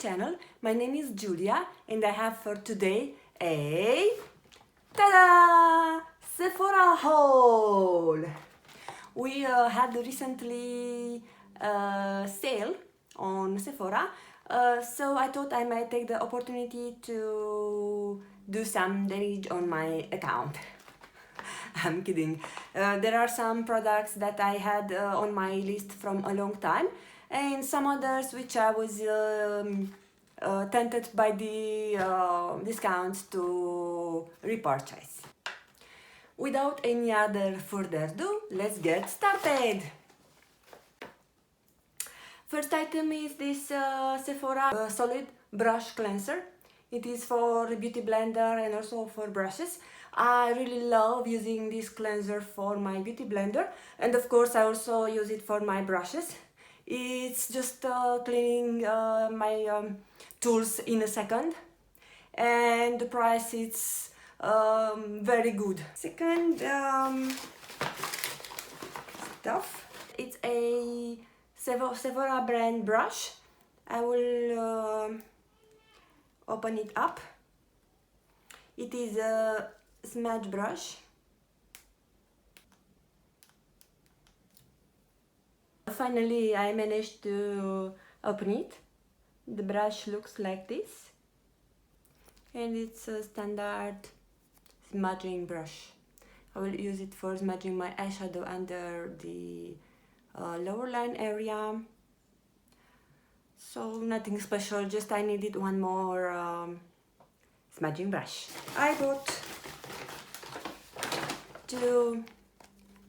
channel. My name is Julia and I have for today a ta-da! Sephora haul! We had recently sale on Sephora, so I thought I might take the opportunity to do some damage on my account. I'm kidding. There are some products that I had on my list from a long time, and some others which I was tempted by the discounts to repurchase. Without any other further ado, let's get started! First item is this Sephora Solid Brush Cleanser. It is for beauty blender and also for brushes. I really love using this cleanser for my beauty blender, and of course I also use it for my brushes. It's just cleaning my tools in a second, and the price is very good. Second stuff, it's a Sephora brand brush. I will open it up. It is a smudge brush. Finally, I managed to open it. The brush looks like this, and it's a standard smudging brush. I will use it for smudging my eyeshadow under the lower line area. So nothing special, just I needed one more smudging brush. I bought two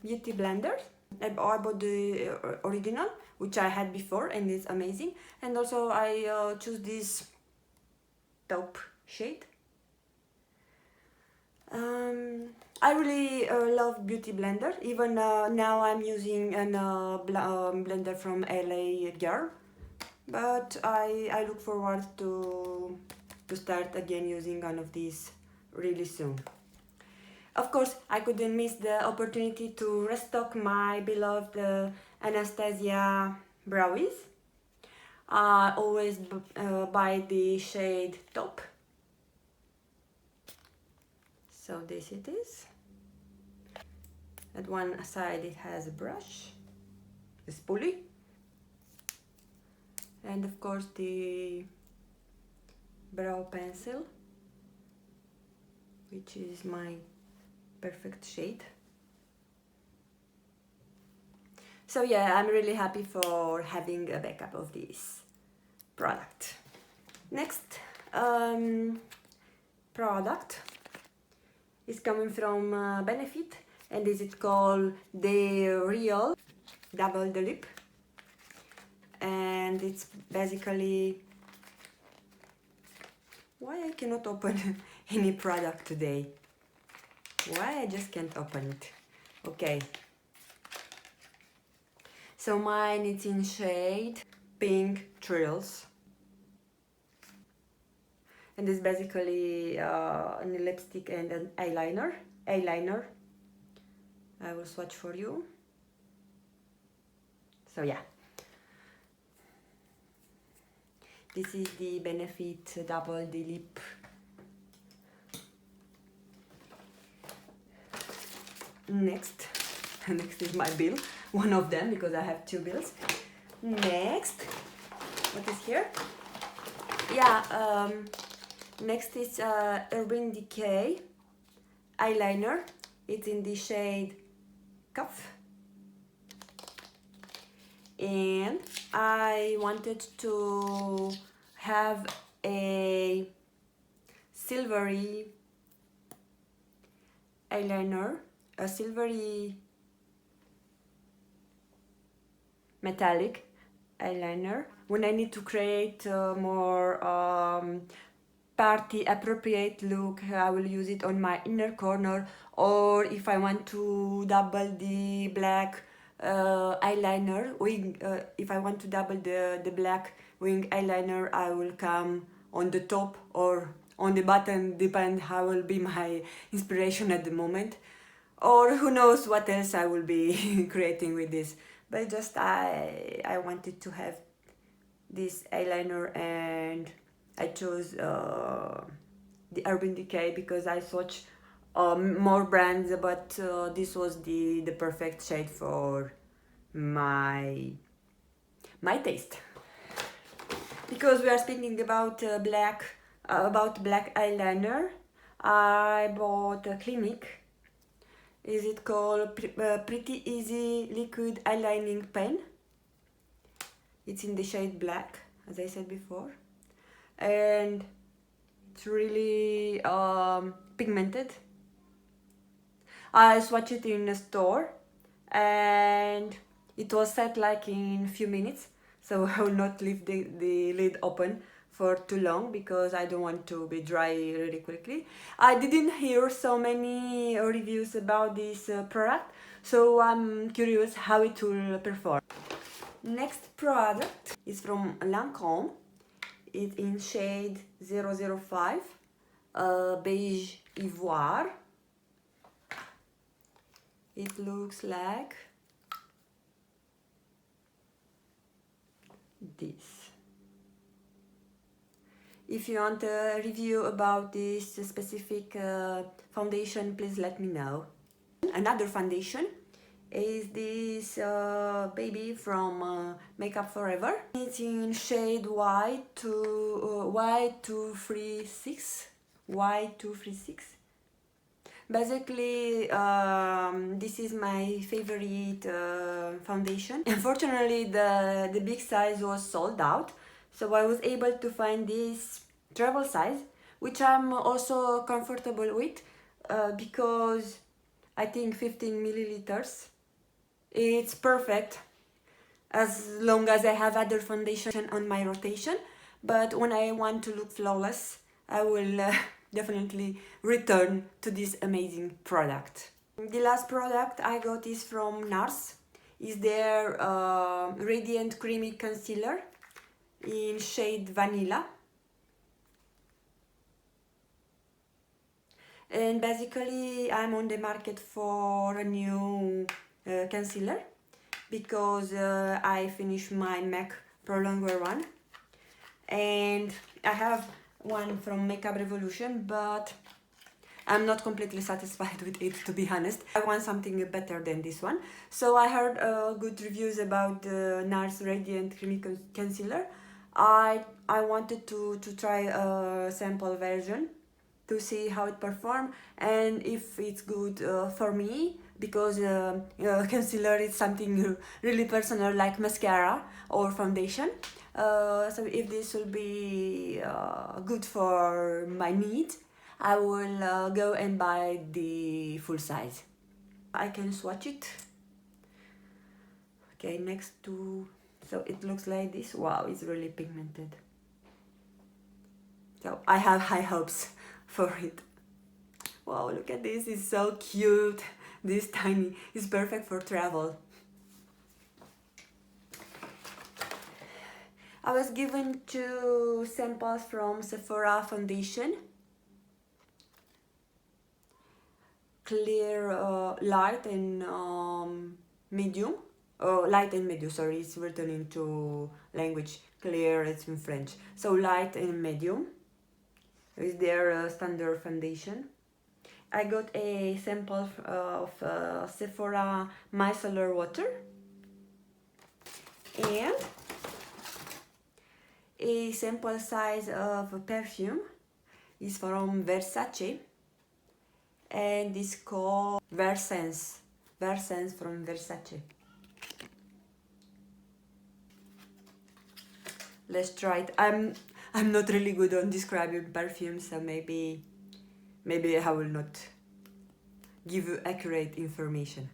beauty blenders. I bought the original, which I had before, and it's amazing. And also I choose this taupe shade. I really love beauty blender. Even now I'm using a blender from LA Girl, but I look forward to start again using one of these really soon. Of course, I couldn't miss the opportunity to restock my beloved Anastasia Brows. I always buy the shade Taupe. So this it is. At one side it has a brush, a spoolie, and of course the brow pencil, which is my perfect shade. So yeah, I'm really happy for having a backup of this product. Next product is coming from Benefit, and is it called the Real Double the Lip, and it's basically, why I cannot open any product today? Why I just can't open it? Okay. So mine is in shade Pink Trills. And it's basically a lipstick and an eyeliner. I will swatch for you. So yeah. This is the Benefit Double the Lip. Next is my bill, one of them, because I have two bills. Next, what is here? Yeah, next is Urban Decay eyeliner. It's in the shade Cuff, and I wanted to have a silvery eyeliner, a silvery metallic eyeliner. When I need to create a more party appropriate look, I will use it on my inner corner, or if I want to double the black eyeliner wing, if I want to double the black wing eyeliner, I will come on the top or on the bottom, depend how will be my inspiration at the moment, or who knows what else I will be creating with this. But just I wanted to have this eyeliner, and I chose the Urban Decay because I swatched more brands, but this was the perfect shade for my taste. Because we are speaking about black eyeliner, I bought a Clinique. Is it called Pretty Easy Liquid Eyelining Pen? It's in the shade black, as I said before, and it's really pigmented. I swatched it in a store and it was set like in few minutes, so I will not leave the lid open for too long because I don't want to be dry really quickly. I didn't hear so many reviews about this product, so I'm curious how it will perform. Next product is from Lancome. It's in shade 005, Beige Yvoire. It looks like this. If you want a review about this specific foundation, please let me know. Another foundation is this baby from Makeup Forever. It's in shade Y236. Basically, this is my favorite foundation. Unfortunately, the big size was sold out, so I was able to find this travel size, which I'm also comfortable with because I think 15 milliliters. It's perfect as long as I have other foundation on my rotation, but when I want to look flawless, I will definitely return to this amazing product. The last product I got is from Nars. Is their Radiant Creamy Concealer in shade Vanilla. And basically I'm on the market for a new concealer because I finished my MAC Pro Longwear one, and I have one from Makeup Revolution, but I'm not completely satisfied with it, to be honest. I want something better than this one. So I heard good reviews about the Nars Radiant Creamy Concealer. I wanted to try a sample version to see how it performs and if it's good for me, because concealer is something really personal like mascara or foundation. So if this will be good for my needs, I will go and buy the full size. I can swatch it. Okay, next to... So it looks like this. Wow, it's really pigmented. So I have high hopes for it. Wow, look at this, it's so cute. This tiny is perfect for travel. I was given 2 samples from Sephora Foundation. Clear, light and medium. Oh, light and medium, sorry, it's written into language. Clear, it's in French. So light and medium is their standard foundation. I got a sample of Sephora Micellar Water and a sample size of a perfume is from Versace, and it's called Versense from Versace. Let's try it. I'm not really good on describing perfumes, so maybe I will not give you accurate information.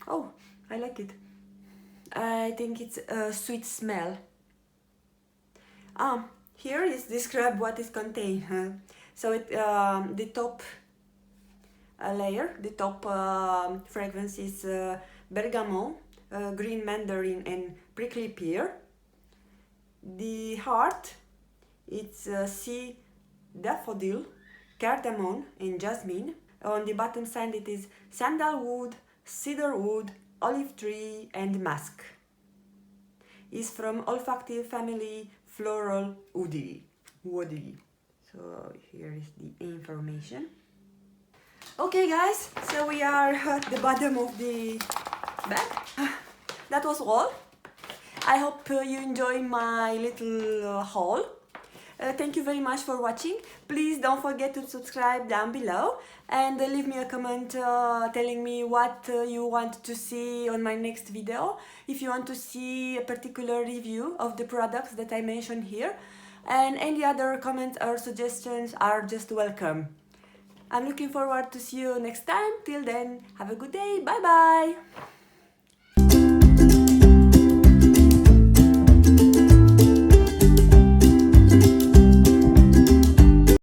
Oh, I like it. I think it's a sweet smell. Here is described what it contains. So the top layer, the top fragrance is bergamot, green mandarin and prickly pear. The heart, it's sea daffodil, cardamom and jasmine. On the bottom side it is sandalwood, cedarwood, olive tree and musk. is from Olfactive Family Floral Woody. So here is the information. Okay guys, so we are at the bottom of the bag. That was all. I hope you enjoy my little haul. Thank you very much for watching. Please don't forget to subscribe down below and leave me a comment telling me what you want to see on my next video. If you want to see a particular review of the products that I mentioned here, and any other comments or suggestions are just welcome. I'm looking forward to see you next time. Till then, have a good day. Bye bye.